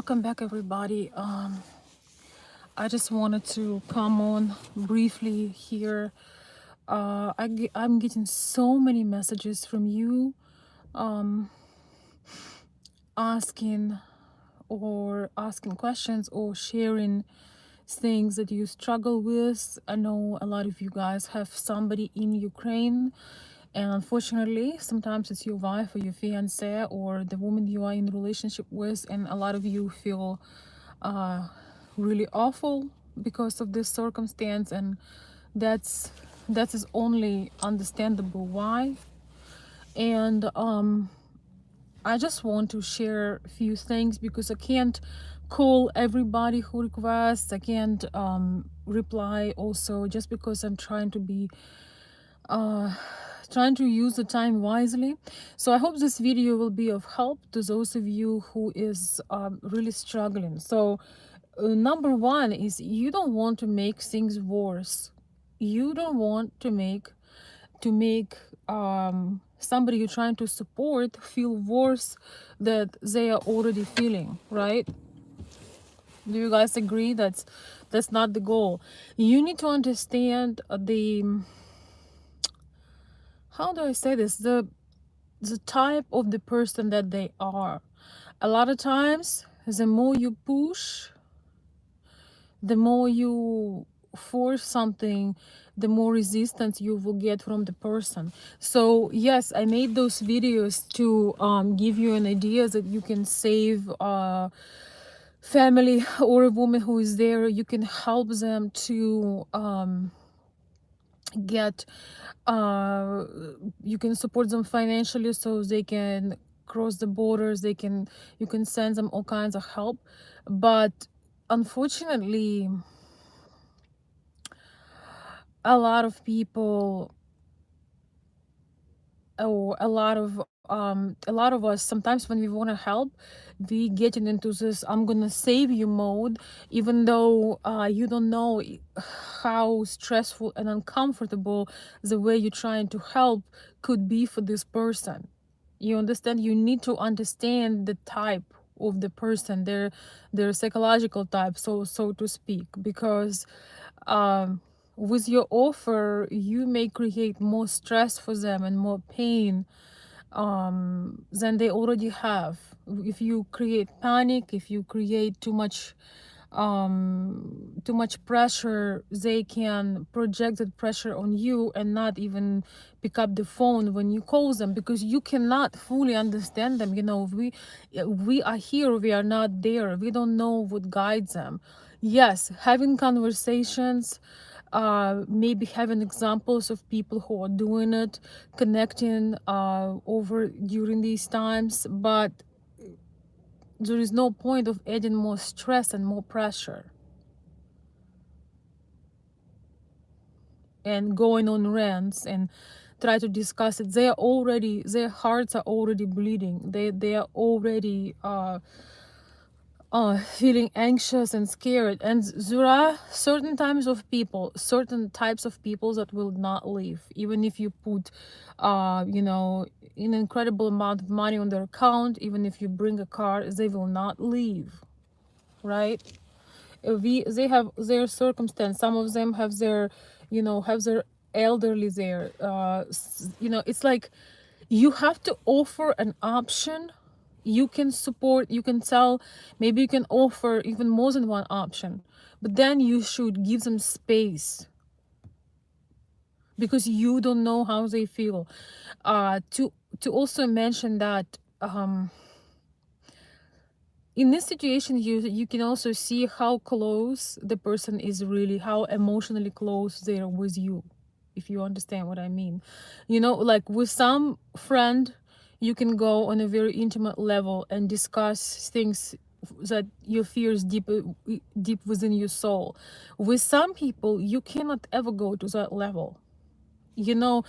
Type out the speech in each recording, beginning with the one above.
Welcome back, everybody. I just wanted to come on briefly here. I'm getting so many messages from you asking asking questions or sharing things that you struggle with. I know a lot of you guys have somebody in Ukraine, and unfortunately sometimes it's your wife or your fiance or the woman you are in relationship with, and a lot of you feel really awful because of this circumstance, and that's that is only understandable why. And I just want to share a few things because I can't call everybody who requests. I can't reply also, just because I'm trying to be trying to use the time wisely. So I hope this video will be of help to those of you who is really struggling. So number one is, you don't want to make things worse. You don't want to make somebody you're trying to support feel worse that they are already feeling, right? Do you guys agree? That's not the goal. You need to understand the, how do I say this, the type of the person that they are. A lot of times, the more you push, the more you force something, the more resistance you will get from the person. So yes, I made those videos to give you an idea that you can save family or a woman who is there. You can help them to get you can support them financially so they can cross the borders. You can send them all kinds of help. But unfortunately, a lot of people, or a lot of us, sometimes when we want to help, we getting into this "I'm gonna save you" mode, even though you don't know how stressful and uncomfortable the way you're trying to help could be for this person. You understand? You need to understand the type of the person, their psychological type, so to speak, because with your offer you may create more stress for them and more pain than they already have. If you create panic, if you create too much pressure, they can project that pressure on you and not even pick up the phone when you call them, because you cannot fully understand them. You know, we are here, we are not there, we don't know what guides them. Yes, having conversations, maybe having examples of people who are doing it, connecting over during these times, but there is no point of adding more stress and more pressure and going on rants and try to discuss it. Their hearts are already bleeding. They are already feeling anxious and scared. And there are certain certain types of people that will not leave, even if you put, you know, an incredible amount of money on their account. Even if you bring a car, they will not leave, right? They have their circumstance. Some of them have their, you know, have their elderly there. You know, it's like you have to offer an option. You can support, you can tell, maybe you can offer even more than one option, but then you should give them space, because you don't know how they feel. To also mention that in this situation, you can also see how close the person is, really how emotionally close they are with you, if you understand what I mean. You know, like with some friend, you can go on a very intimate level and discuss things that your fears deep within your soul. With some people, you cannot ever go to that level. You know,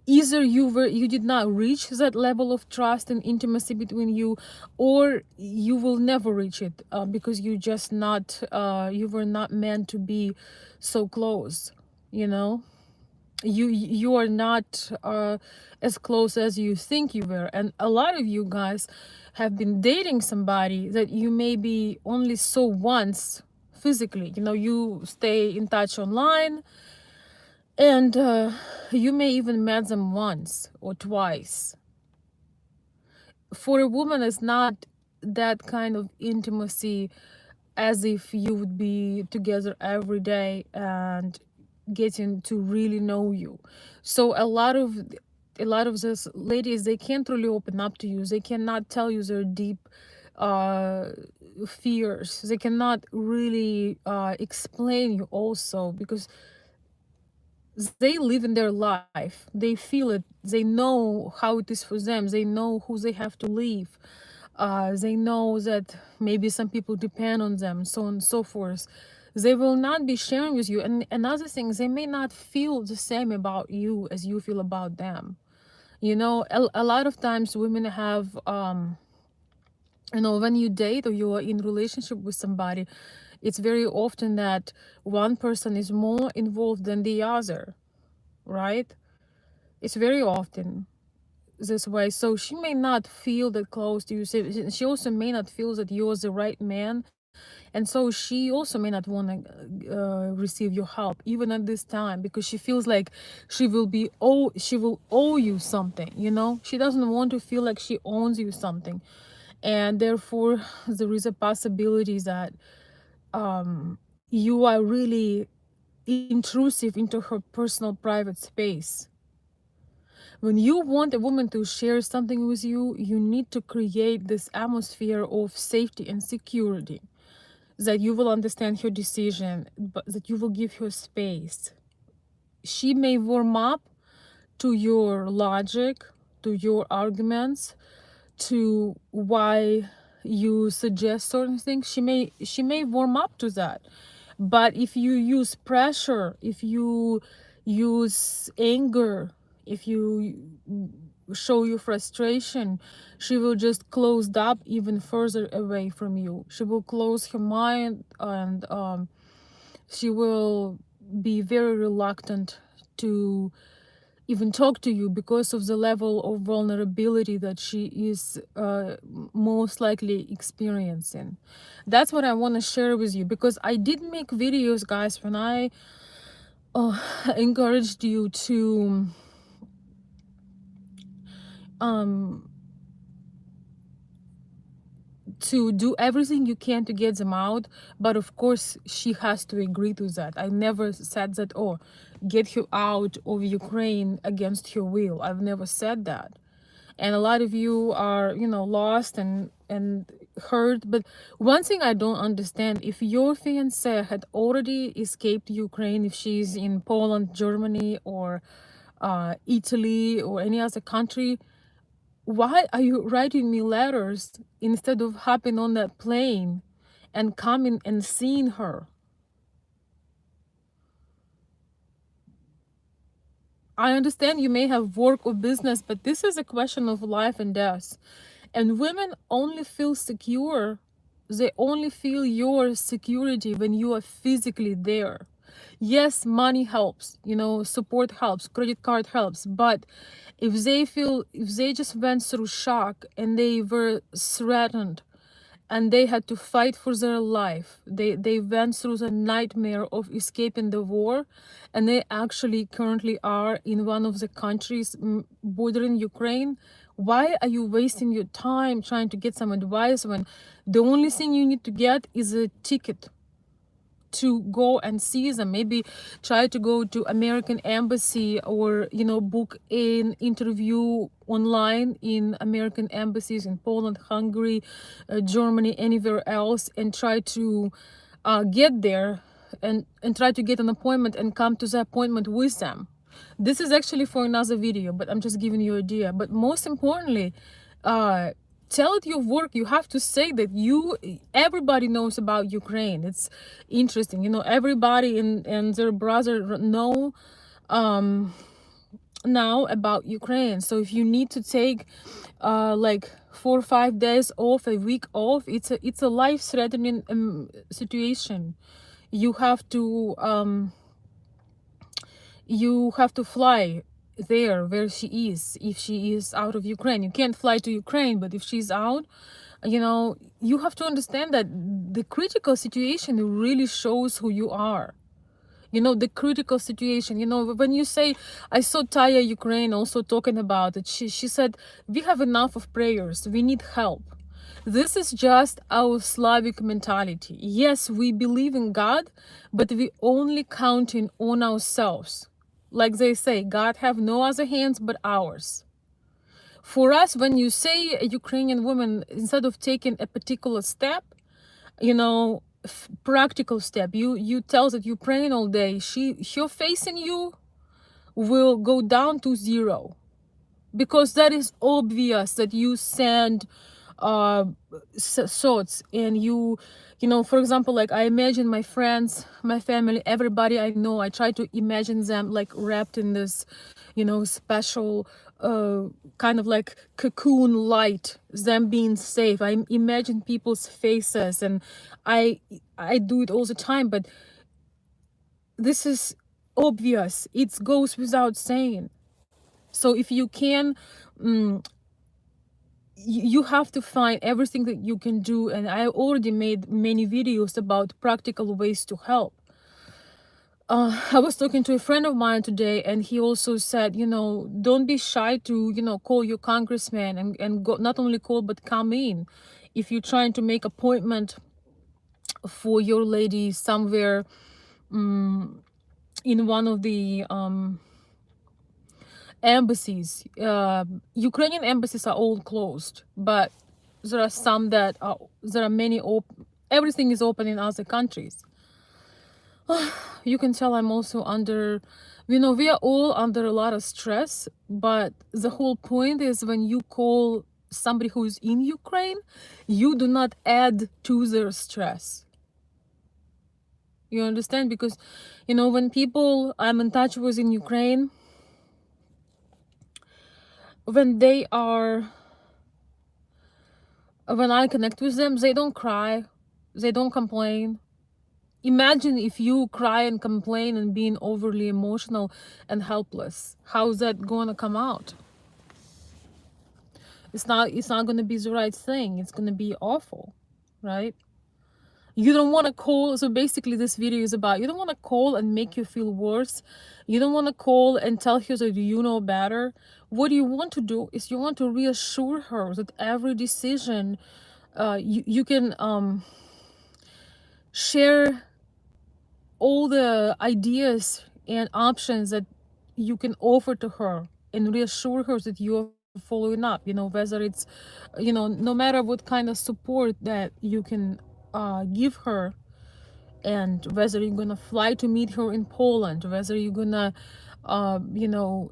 either you did not reach that level of trust and intimacy between you, or you will never reach it, because you were not meant to be so close. You know, you are not as close as you think you were. And a lot of you guys have been dating somebody that you maybe only saw once physically. You know, you stay in touch online, and you may even met them once or twice. For a woman, it's not that kind of intimacy as if you would be together every day and getting to really know you. So a lot of these ladies, they can't really open up to you. They cannot tell you their deep uh fears. They cannot really explain you also, because they live in their life, they feel it, they know how it is for them, they know who they have to leave, they know that maybe some people depend on them, so on and so forth. They will not be sharing with you. And another thing, they may not feel the same about you as you feel about them. You know, a lot of times women have you know, when you date or you are in relationship with somebody, it's very often that one person is more involved than the other, right? It's very often this way. So she may not feel that close to you. She also may not feel that you're the right man. And so she also may not want to receive your help even at this time, because she feels like she will owe you something, you know? She doesn't want to feel like she owns you something. And therefore there is a possibility that you are really intrusive into her personal private space. When you want a woman to share something with you, you need to create this atmosphere of safety and security, that you will understand her decision, but that you will give her space. She may warm up to your logic, to your arguments, to why you suggest certain things. She may warm up to that. But if you use pressure, if you use anger, if you show your frustration, she will just close up even further away from you. She will close her mind, and she will be very reluctant to even talk to you because of the level of vulnerability that she is most likely experiencing. That's what I want to share with you, because I did make videos, guys, when I encouraged you um to do everything you can to get them out. But of course she has to agree to that. I never said that, oh, get her out of Ukraine against her will. I've never said that. And a lot of you are, you know, lost and hurt. But one thing I don't understand, if your fiancé had already escaped Ukraine, if she's in Poland, Germany, or Italy, or any other country, why are you writing me letters instead of hopping on that plane and coming and seeing her? I understand you may have work or business, but this is a question of life and death. And women only feel secure, they only feel your security when you are physically there. Yes, money helps, you know, support helps, credit card helps, but if they just went through shock and they were threatened and they had to fight for their life, they went through the nightmare of escaping the war, and they actually currently are in one of the countries bordering Ukraine. Why are you wasting your time trying to get some advice when the only thing you need to get is a ticket to go and see them? Maybe try to go to American embassy, or, you know, book an interview online in American embassies in Poland, Hungary, Germany, anywhere else, and try to get there and try to get an appointment and come to the appointment with them. This is actually for another video, but I'm just giving you an idea. But most importantly, uh tell it your work. You have to say that everybody knows about Ukraine. It's interesting, you know, everybody and their brother know now about Ukraine. So if you need to take like 4 or 5 days off, a week off, it's a life-threatening situation. You have to fly there where she is. If she is out of Ukraine, you can't fly to Ukraine, but if she's out, you know, you have to understand that the critical situation really shows who you are. You know, the critical situation, you know, when you say, I saw Taya Ukraine also talking about it. She said, we have enough of prayers, we need help. This is just our Slavic mentality. Yes, we believe in God, but we only counting on ourselves. Like they say, God have no other hands but ours. For us, when you say a Ukrainian woman, instead of taking a particular step, you know, practical step, you tell that you're praying all day, her faith in you will go down to zero, because that is obvious that you send uh thoughts, and you know, for example, like I imagine my friends, my family, everybody I know, I try to imagine them like wrapped in this, you know, special kind of like cocoon light, them being safe. I imagine people's faces, and I do it all the time, but this is obvious, it goes without saying. So if you can, you have to find everything that you can do, and I already made many videos about practical ways to help. I was talking to a friend of mine today, and he also said, you know, don't be shy to, you know, call your congressman, and go, not only call but come in. If you're trying to make appointment for your lady somewhere, in one of the embassies, Ukrainian embassies are all closed, but there are some that are, there are many open. Everything is open in other countries. You can tell I'm also under, you know, we are all under a lot of stress, but the whole point is when you call somebody who is in Ukraine, you do not add to their stress. You understand? Because, you know, when people I'm in touch with in Ukraine, when they are, when I connect with them, they don't cry, they don't complain. Imagine if you cry and complain and being overly emotional and helpless. How's that gonna come out? It's not gonna be the right thing. It's gonna be awful, right? You don't want to call. So basically this video is about, you don't want to call and make you feel worse. You don't want to call and tell her that you know better. What you want to do is you want to reassure her that every decision, you can share all the ideas and options that you can offer to her, and reassure her that you are following up, you know, whether it's, you know, no matter what kind of support that you can give her, and whether you're gonna fly to meet her in Poland, whether you're gonna you know,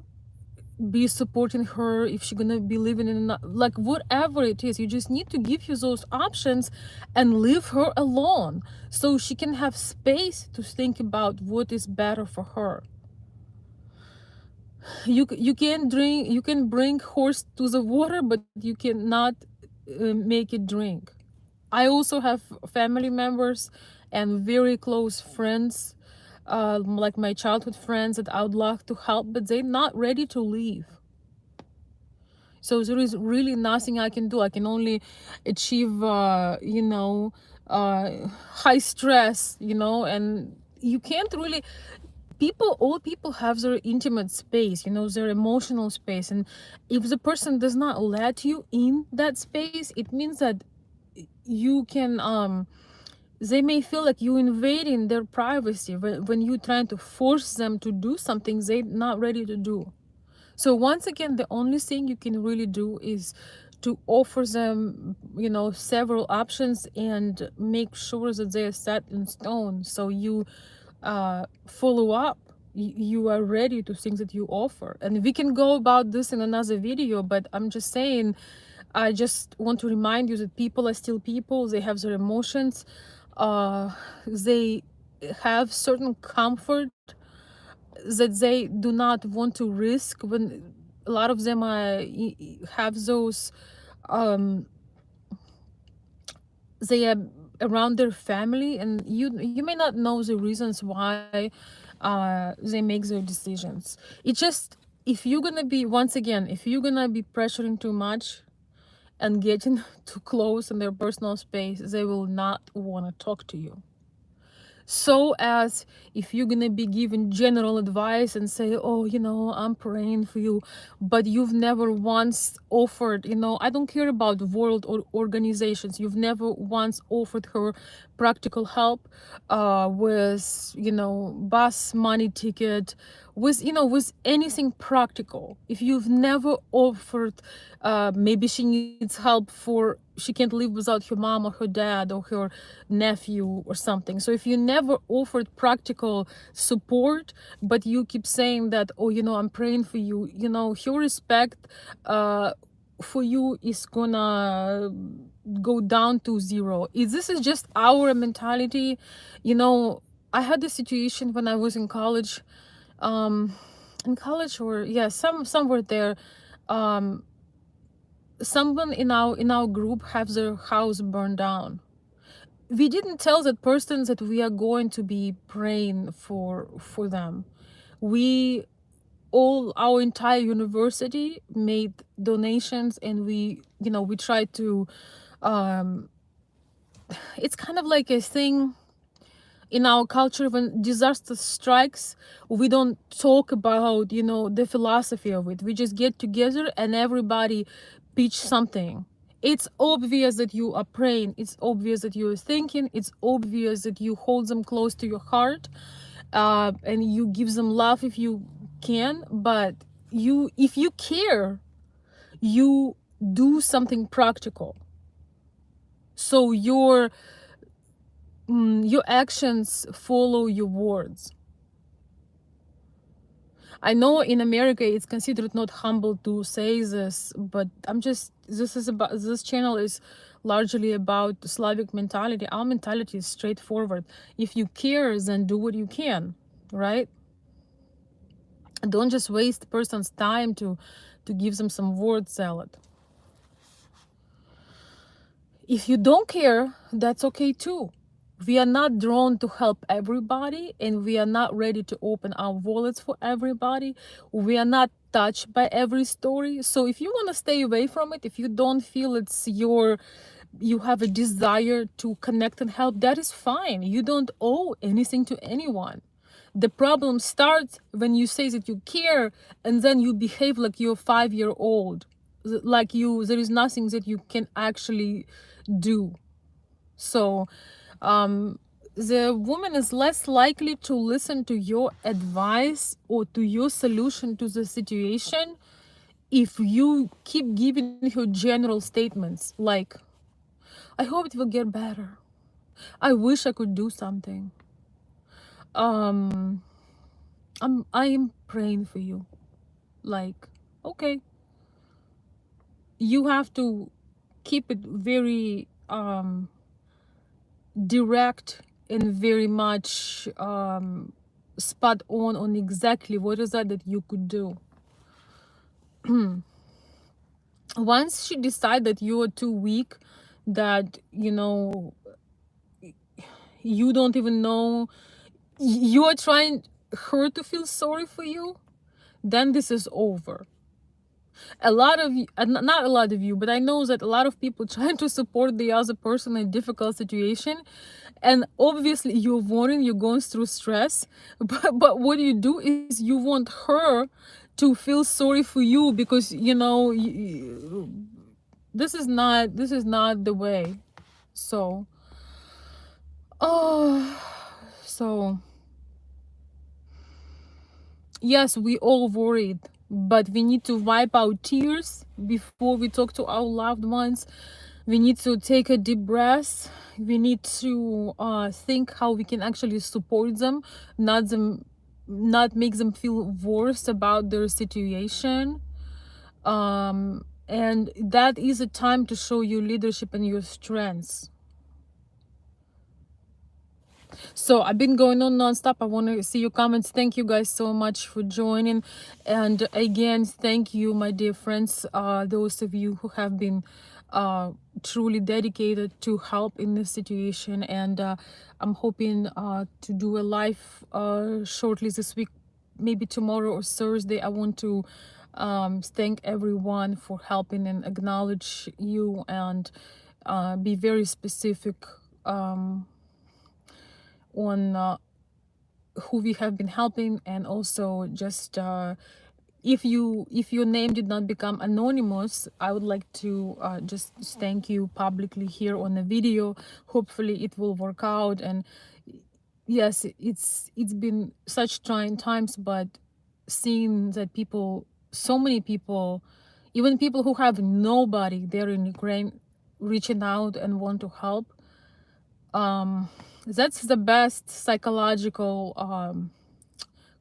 be supporting her if she's gonna be living in like whatever it is, you just need to give her those options and leave her alone so she can have space to think about what is better for her. You can drink, you can bring horse to the water, but you cannot make it drink. I also have family members and very close friends, like my childhood friends, that I would like to help, but they're not ready to leave. So there is really nothing I can do. I can only achieve, you know, high stress, you know, and you can't really. People, all people have their intimate space, you know, their emotional space, and if the person does not let you in that space, it means that you can they may feel like you invading their privacy when you're trying to force them to do something they're not ready to do. So once again, the only thing you can really do is to offer them, you know, several options and make sure that they are set in stone. So you follow up. You are ready to things that you offer, and we can go about this in another video. But I'm just saying, I just want to remind you that people are still people. They have their emotions. They have certain comfort that they do not want to risk. When a lot of them have those, they are around their family, and you may not know the reasons why they make their decisions. It just if you're gonna be, once again, if you're gonna be pressuring too much and getting too close in their personal space, they will not want to talk to you. So as if you're gonna be giving general advice and say, oh, I'm praying for you, but you've never once offered, I don't care about world or organizations, you've never once offered her practical help with, bus money ticket, with anything practical. If you've never offered, maybe she needs help for, she can't live without her mom or her dad or her nephew or something. So if you never offered practical support, but you keep saying that, oh, I'm praying for you, her respect for you is gonna go down to zero. This is just our mentality. I had a situation when I was in college, or yeah, somewhere there. Someone in our group has their house burned down. We didn't tell that person that we are going to be praying for them. We all, our entire university made donations, and we tried to, um it's kind of like a thing in our culture. When disaster strikes, we don't talk about the philosophy of it. We just get together and everybody pitch something. It's obvious that you are praying, it's obvious that you are thinking, it's obvious that you hold them close to your heart, and you give them love if you can. But if you care, you do something practical, so your actions follow your words. I know in America it's considered not humble to say this, but this channel is largely about Slavic mentality. Our mentality is straightforward. If you care, then do what you can, right? Don't just waste person's time to give them some word salad. If you don't care, that's okay too. We are not drawn to help everybody, and we are not ready to open our wallets for everybody. We are not touched by every story. So if you want to stay away from it, if you don't feel you have a desire to connect and help, that is fine. You don't owe anything to anyone. The problem starts when you say that you care and then you behave like you're 5-year-old, like there is nothing that you can actually do. So the woman is less likely to listen to your advice or to your solution to the situation if you keep giving her general statements like, I hope it will get better, I wish I could do something, um I am praying for you. Like, okay, you have to keep it very direct and very much spot on exactly what is that you could do. Once she decide that you are too weak, that you don't even know, you are trying her to feel sorry for you, then this is over. A lot of you, not a lot of you, but I know that a lot of people trying to support the other person in a difficult situation, and obviously you're worrying, you're going through stress, but what you do is you want her to feel sorry for you, because this is not the way. So so yes, we all worried, but we need to wipe our tears before we talk to our loved ones. We need to take a deep breath. We need to think how we can actually support them, not make them feel worse about their situation. And that is a time to show your leadership and your strengths. So I've been going on nonstop. I want to see your comments. Thank you guys so much for joining. And again, thank you, my dear friends, those of you who have been truly dedicated to help in this situation. And I'm hoping to do a live shortly this week maybe tomorrow or Thursday, I want to thank everyone for helping and acknowledge you, and be very specific on who we have been helping, and also just if your name did not become anonymous, I would like to just thank you publicly here on the video. Hopefully it will work out. And yes, it's been such trying times, but seeing that people, so many people, even people who have nobody there in Ukraine, reaching out and want to help, that's the best psychological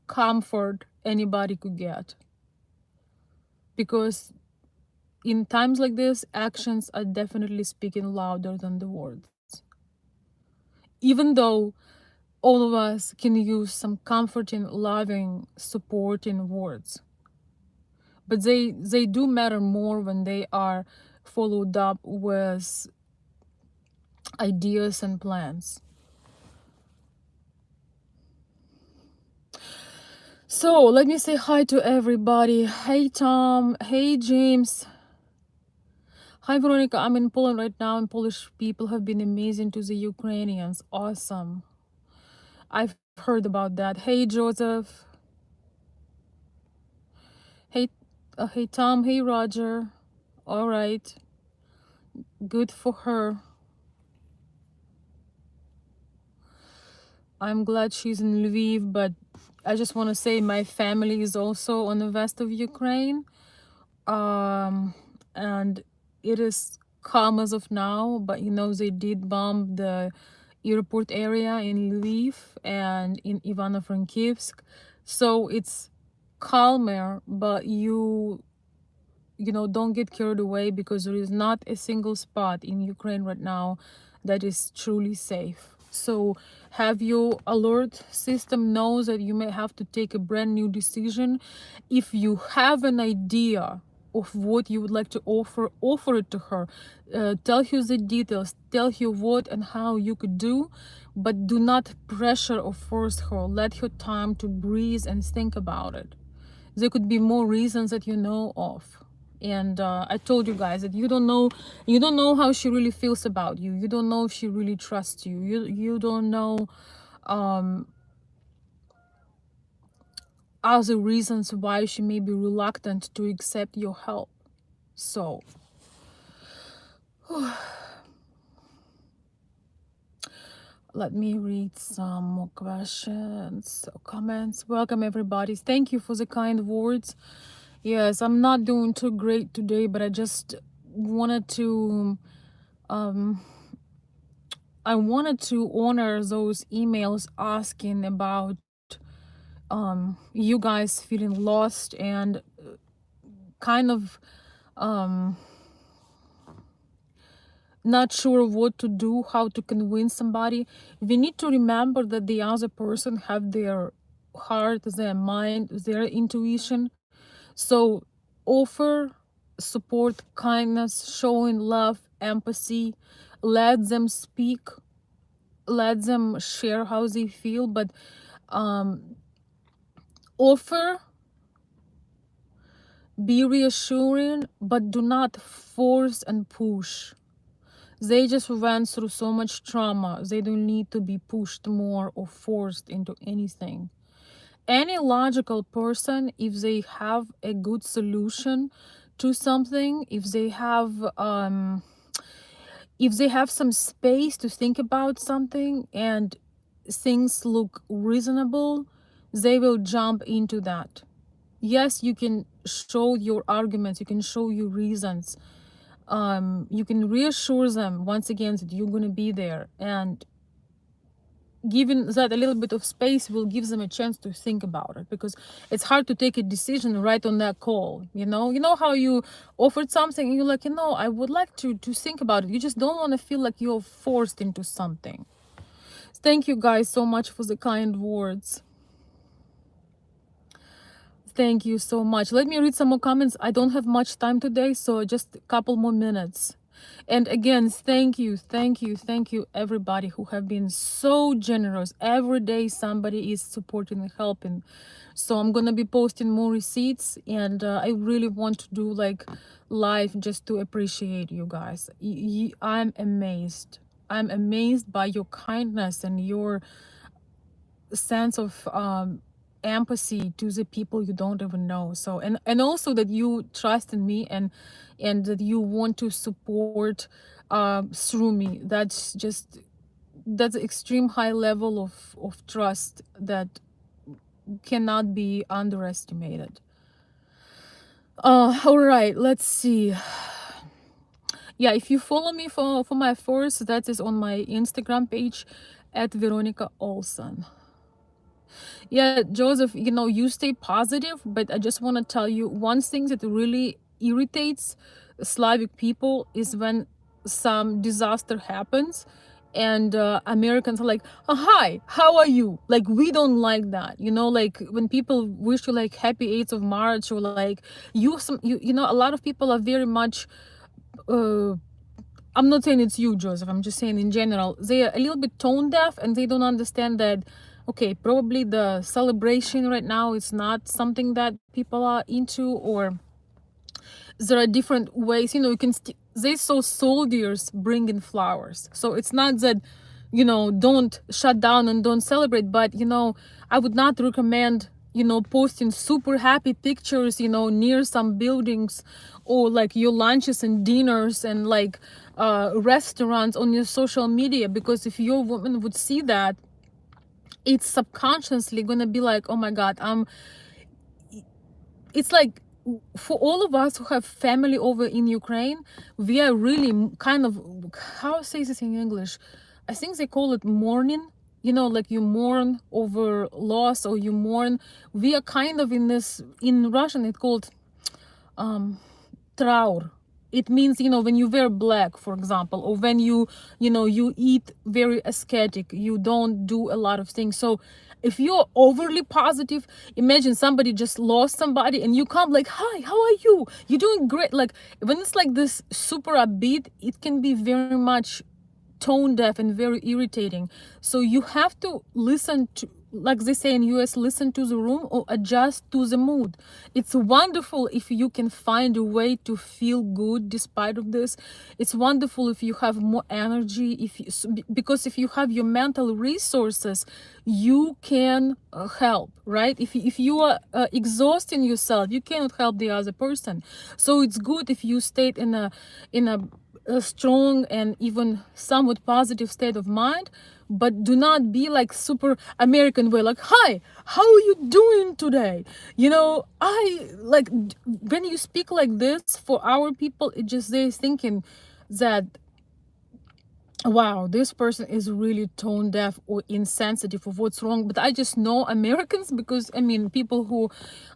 comfort anybody could get. Because in times like this, actions are definitely speaking louder than the words. Even though all of us can use some comforting, loving, supporting words, but they do matter more when they are followed up with ideas and plans. So let me say hi to everybody. Hey Tom, hey James, hi Veronica. I'm in Poland right now, and Polish people have been amazing to the Ukrainians. Awesome. I've heard about that. Hey Joseph. Hey, hey Tom. Hey Roger. All right. Good for her. I'm glad she's in Lviv, but I just want to say my family is also on the west of Ukraine. And it is calm as of now, but you know, they did bomb the airport area in Lviv and in Ivano-Frankivsk. So it's calmer, but you know, don't get carried away, because there is not a single spot in Ukraine right now that is truly safe. So have your alert system knows that you may have to take a brand new decision. If you have an idea of what you would like to offer it to her. Tell her the details, tell her what and how you could do, but do not pressure or force her. Let her time to breathe and think about it. There could be more reasons that you know of. And I told you guys that you don't know how she really feels about you. You don't know if she really trusts you. You don't know other reasons why she may be reluctant to accept your help. So let me read some more questions or comments. Welcome everybody. Thank you for the kind words. Yes, I'm not doing too great today, but I just wanted to I wanted to honor those emails asking about you guys feeling lost and kind of not sure what to do, how to convince somebody. We need to remember that the other person have their heart, their mind, their intuition. So offer support, kindness, showing love, empathy, let them speak, let them share how they feel, but offer, be reassuring, but do not force and push. They just went through so much trauma. They don't need to be pushed more or forced into anything. Any logical person, if they have a good solution to something, if they have some space to think about something and things look reasonable, they will jump into that. Yes, you can show your arguments, you can show your reasons, you can reassure them once again that you're going to be there, and giving that a little bit of space will give them a chance to think about it, because it's hard to take a decision right on that call. You know how you offered something and you're like, I would like to think about it. You just don't want to feel like you're forced into something. Thank you guys so much for the kind words. Thank you so much. Let me read some more comments. I don't have much time today, so just a couple more minutes. And again, thank you, thank you, thank you, everybody who have been so generous. Every day somebody is supporting and helping. So I'm gonna be posting more receipts, and I really want to do like live just to appreciate you guys. I'm amazed. I'm amazed by your kindness and your sense of empathy to the people you don't even know. So and also that you trust in me, and that you want to support through me. That's extreme high level of trust that cannot be underestimated. All right, let's see. Yeah, if you follow me for my first, that is on my Instagram page at Veronica Olson. Yeah, Joseph, you stay positive, but I just want to tell you one thing that really irritates Slavic people is when some disaster happens and Americans are like, oh, hi, how are you? Like, we don't like that, like when people wish you like happy 8th of March, or like a lot of people are very much uh, I'm not saying it's you, Joseph. I'm just saying in general, they are a little bit tone deaf, and they don't understand that, okay, probably the celebration right now is not something that people are into, or there are different ways. You can, they saw soldiers bringing flowers. So it's not that, don't shut down and don't celebrate, but, I would not recommend, posting super happy pictures, near some buildings, or like your lunches and dinners and like restaurants on your social media, because if your woman would see that, it's subconsciously gonna be like, oh my God, it's like, for all of us who have family over in Ukraine, we are really kind of, how say this in English? I think they call it mourning. Like you mourn over loss, or you mourn. We are kind of in this, in Russian it's called traur. It means, when you wear black, for example, or when you eat very ascetic, you don't do a lot of things. So if you're overly positive, imagine somebody just lost somebody and you come like, hi, how are you? You're doing great. Like when it's like this super upbeat, it can be very much tone deaf and very irritating. So you have to listen to, like they say in US, listen to the room or adjust to the mood. It's wonderful if you can find a way to feel good despite of this. It's wonderful if you have more energy, because if you have your mental resources, you can help, right? If you are exhausting yourself, you cannot help the other person. So it's good if you stay in a strong and even somewhat positive state of mind, but do not be like super American way, like, hi, how are you doing today? I like when you speak like this for our people, it just, they're thinking that, wow, this person is really tone deaf or insensitive of what's wrong. But I just know Americans, because I mean, people who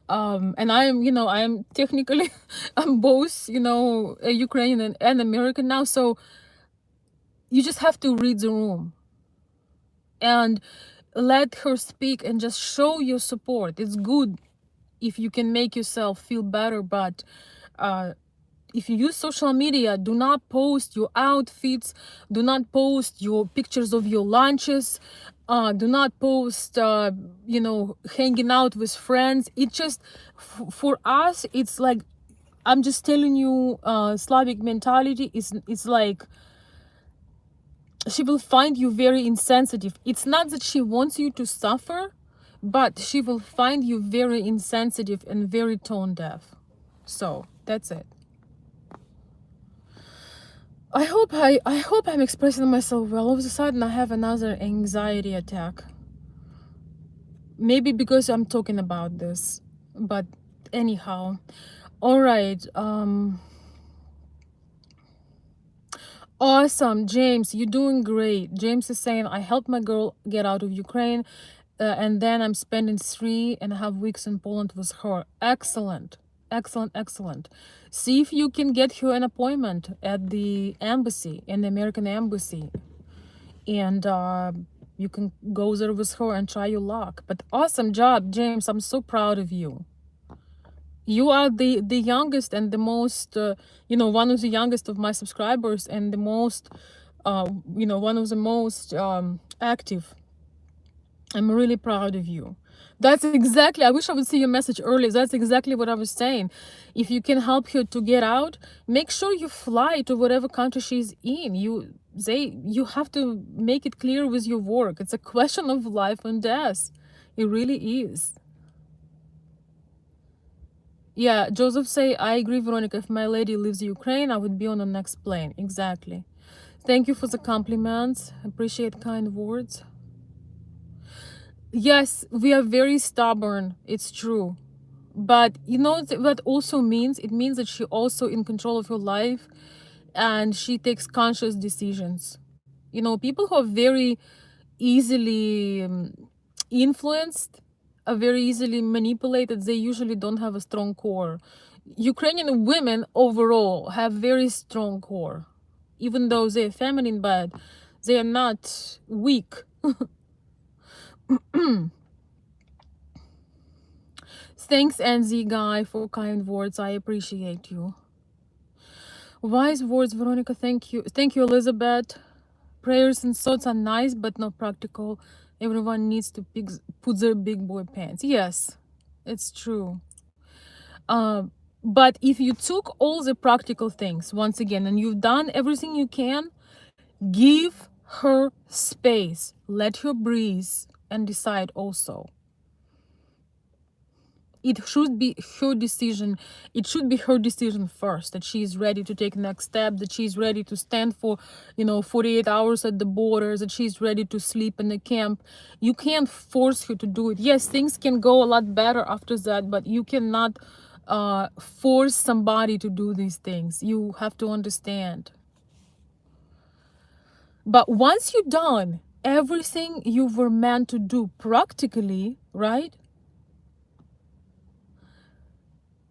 and I am technically I'm both, a Ukrainian and American now. So you just have to read the room and let her speak and just show your support. It's good if you can make yourself feel better, but if you use social media, do not post your outfits, do not post your pictures of your lunches, do not post hanging out with friends. It just, for us, it's like, I'm just telling you, Slavic mentality is, it's like she will find you very insensitive. It's not that she wants you to suffer, but she will find you very insensitive and very tone deaf. So that's it. I hope I'm expressing myself well. All of a sudden I have another anxiety attack. Maybe because I'm talking about this. But anyhow. Alright. Awesome, James, you're doing great. James is saying, I helped my girl get out of Ukraine, and then I'm spending 3.5 weeks in Poland with her. Excellent, excellent, excellent. See if you can get her an appointment at the embassy, in the American embassy, and you can go there with her and try your luck. But awesome job, James. I'm so proud of you. You are the youngest and the most one of the youngest of my subscribers, and the most one of the most active. I'm really proud of you. That's exactly, I wish I would see your message earlier. That's exactly what I was saying. If you can help her to get out, make sure you fly to whatever country she's in. You have to make it clear with your work. It's a question of life and death. It really is. Yeah, Joseph say, I agree, Veronica. If my lady leaves Ukraine, I would be on the next plane. Exactly. Thank you for the compliments. Appreciate kind words. Yes, we are very stubborn. It's true. But you know what also means? It means that she also in control of her life, and she takes conscious decisions. You know, people who are very easily influenced, are very easily manipulated, they usually don't have a strong core. Ukrainian women overall have very strong core, even though they're feminine, but they are not weak. Thanks, NZ guy, for kind words. I appreciate you. Wise words, Veronica. Thank you. Thank you, Elizabeth. Prayers and thoughts are nice, but not practical. Everyone needs to put their big boy pants. Yes, it's true. But if you took all the practical things once again and you've done everything you can, give her space. Let her breathe and decide also. It should be her decision. It should be her decision first, that she is ready to take next step, that she's ready to stand for 48 hours at the border, that she's ready to sleep in the camp. You can't force her to do it. Yes, things can go a lot better after that, but you cannot force somebody to do these things. You have to understand. But once you're done everything you were meant to do practically, right,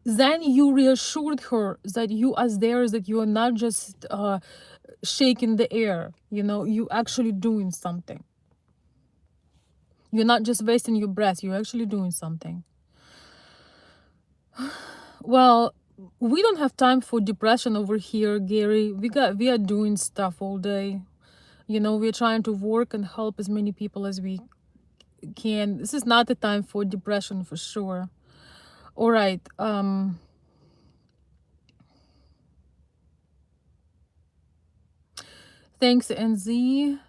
then you reassured her that you are there, that you are not just shaking the air, you actually doing something. You're not just wasting your breath, you're actually doing something. Well, we don't have time for depression over here, Gary. We are doing stuff all day. We're trying to work and help as many people as we can. This is not the time for depression for sure. All right. Thanks, NZ.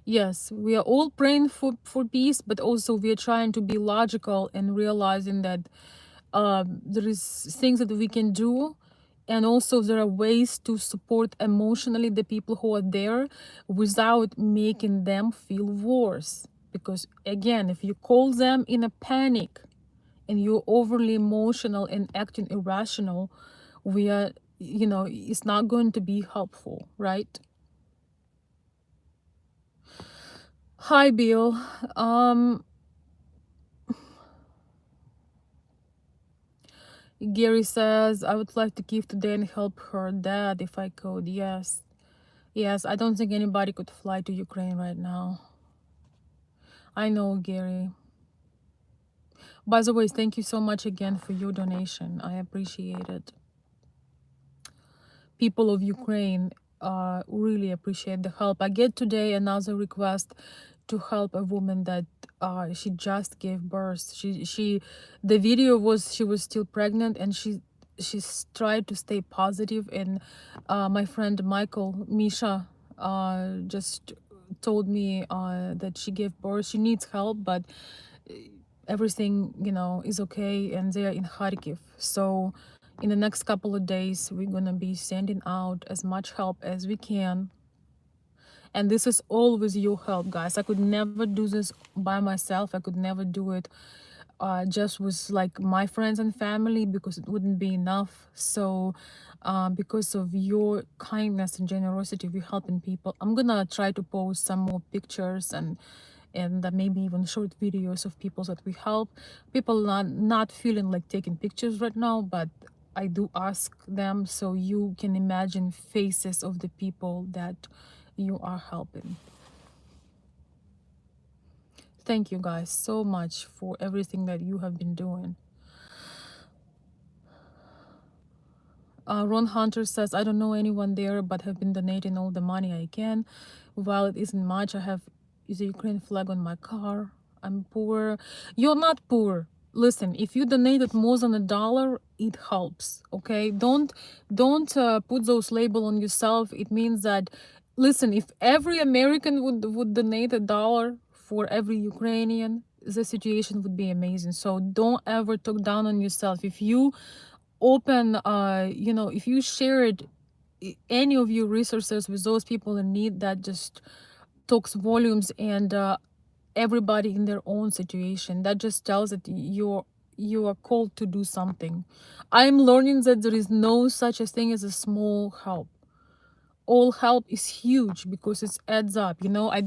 Yes, we are all praying for peace, but also we are trying to be logical and realizing that there is things that we can do, and also there are ways to support emotionally the people who are there without making them feel worse. Because again, if you call them in a panic and you're overly emotional and acting irrational, we are, it's not going to be helpful, right? Hi, Bill. Gary says, I would like to give today and help her dad if I could. Yes. Yes, I don't think anybody could fly to Ukraine right now. I know, Gary. By the way, thank you so much again for your donation. I appreciate it. People of Ukraine really appreciate the help. I get today another request to help a woman that she just gave birth. The video was she was still pregnant, and she's tried to stay positive. And my friend Michael Misha just told me that she gave birth. She needs help, but everything is okay, and they're in Kharkiv. So in the next couple of days we're gonna be sending out as much help as we can, and this is all with your help, guys. I could never do this by myself. I could never do it just with like my friends and family, because it wouldn't be enough. So because of your kindness and generosity, we're helping people. I'm gonna try to post some more pictures and maybe even short videos of people that we help. People not feeling like taking pictures right now, but I do ask them, so you can imagine faces of the people that you are helping. Thank you guys so much for everything that you have been doing. Ron Hunter says, I don't know anyone there, but have been donating all the money I can. While it isn't much, I have the Ukraine flag on my car. I'm poor. You're not poor. Listen, if you donated more than $1, it helps. Okay, don't put those label on yourself. It means that, listen, if every American would donate $1 for every Ukrainian, the situation would be amazing. So don't ever talk down on yourself. If you open, if you shared any of your resources with those people in need, that just talks volumes. And everybody in their own situation, that just tells that you are called to do something. I'm learning that there is no such a thing as a small help. All help is huge because it adds up. I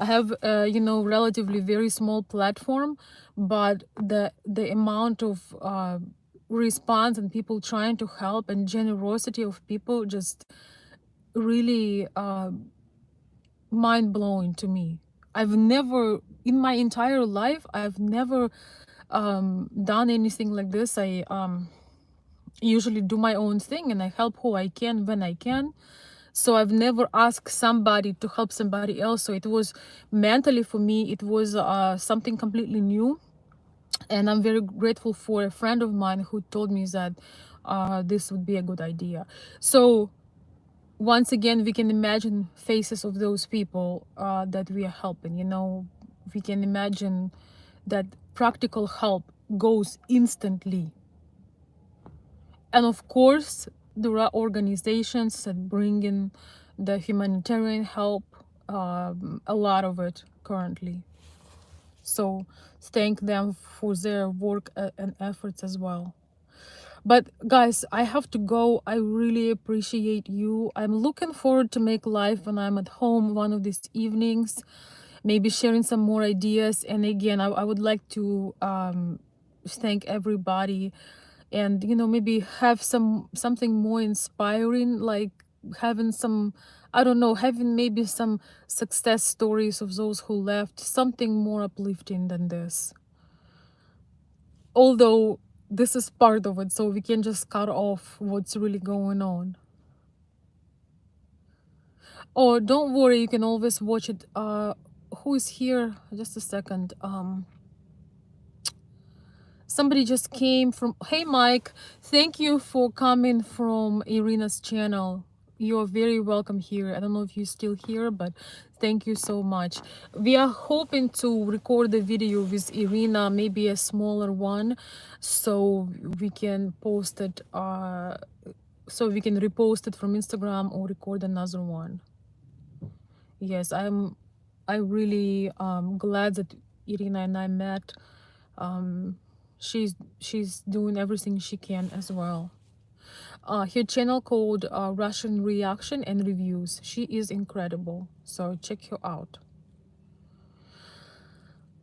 have relatively very small platform, but the amount of response and people trying to help and generosity of people just really mind-blowing to me. I've never in my entire life, I've never done anything like this. I usually do my own thing and I help who I can when I can. So I've never asked somebody to help somebody else. So it was mentally, for me, it was something completely new. And I'm very grateful for a friend of mine who told me that this would be a good idea. So once again, we can imagine faces of those people that we are helping. We can imagine that practical help goes instantly. And of course, there are organizations that bring in the humanitarian help, a lot of it currently. So thank them for their work and efforts as well. But guys, I have to go. I really appreciate you. I'm looking forward to make live when I'm at home one of these evenings, maybe sharing some more ideas. And again, I would like to thank everybody, and maybe have something more inspiring, like having some, I don't know, having maybe some success stories of those who left, something more uplifting than this. Although this is part of it, so we can just cut off what's really going on. Oh, don't worry, you can always watch it. Who is here? Just a second. Somebody just came from, hey Mike, thank you for coming from Irina's channel. You're very welcome here. I don't know if you're still here, but thank you so much. We are hoping to record a video with Irina, maybe a smaller one, so we can post it, so we can repost it from Instagram or record another one. Yes, I really glad that Irina and I met. She's doing everything she can as well. Her channel called Russian Reaction and Reviews. She is incredible, so check her out.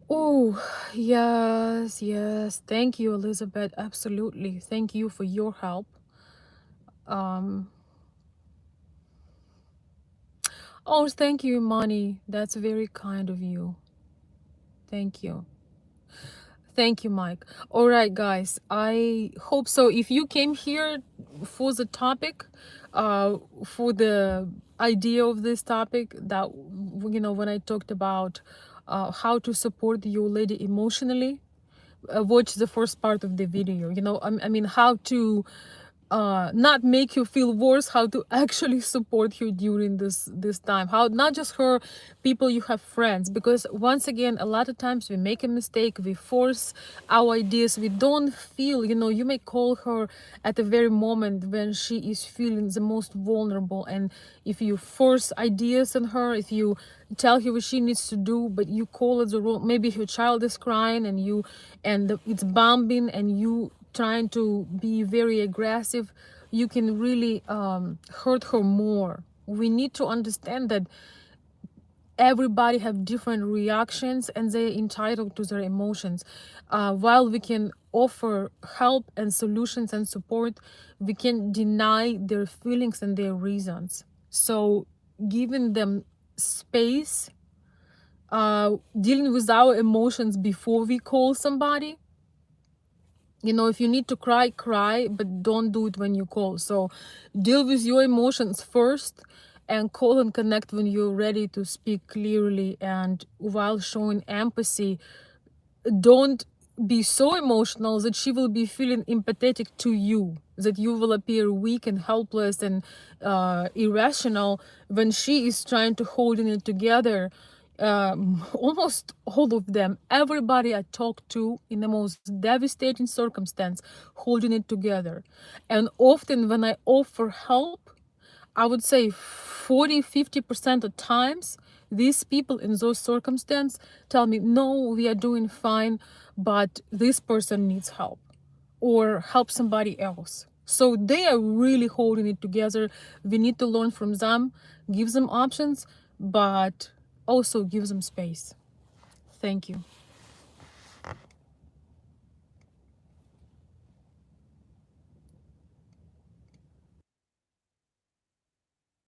Oh, yes, thank you, Elizabeth. Absolutely, thank you for your help. Oh, thank you, Imani. That's very kind of you. Thank you. Thank you, Mike. All right, guys, I hope so. If you came here for the topic, for the idea of this topic, that, when I talked about how to support your lady emotionally, watch the first part of the video. I mean, how to not make you feel worse, how to actually support you during this time, how not just her, people you have, friends, because once again, a lot of times we make a mistake, we force our ideas, we don't feel, you may call her at the very moment when she is feeling the most vulnerable, and if you force ideas on her, if you tell her what she needs to do, but you call it the wrong, maybe her child is crying and it's bombing, and you trying to be very aggressive, you can really hurt her more. We need to understand that everybody have different reactions and they're entitled to their emotions. While we can offer help and solutions and support, we can deny their feelings and their reasons. So giving them space dealing with our emotions before we call somebody. You know, if you need to cry, cry, but don't do it when you call. So deal with your emotions first and call and connect when you're ready to speak clearly. And while showing empathy, don't be so emotional that she will be feeling empathetic to you, that you will appear weak and helpless and irrational when she is trying to holding it together. Almost all of them, everybody I talk to in the most devastating circumstance, holding it together. And often when I offer help, I would say 40-50% of times, these people in those circumstances tell me, no, we are doing fine, but this person needs help or help somebody else. So they are really holding it together. We need to learn from them, give them options, but also give them space. Thank you.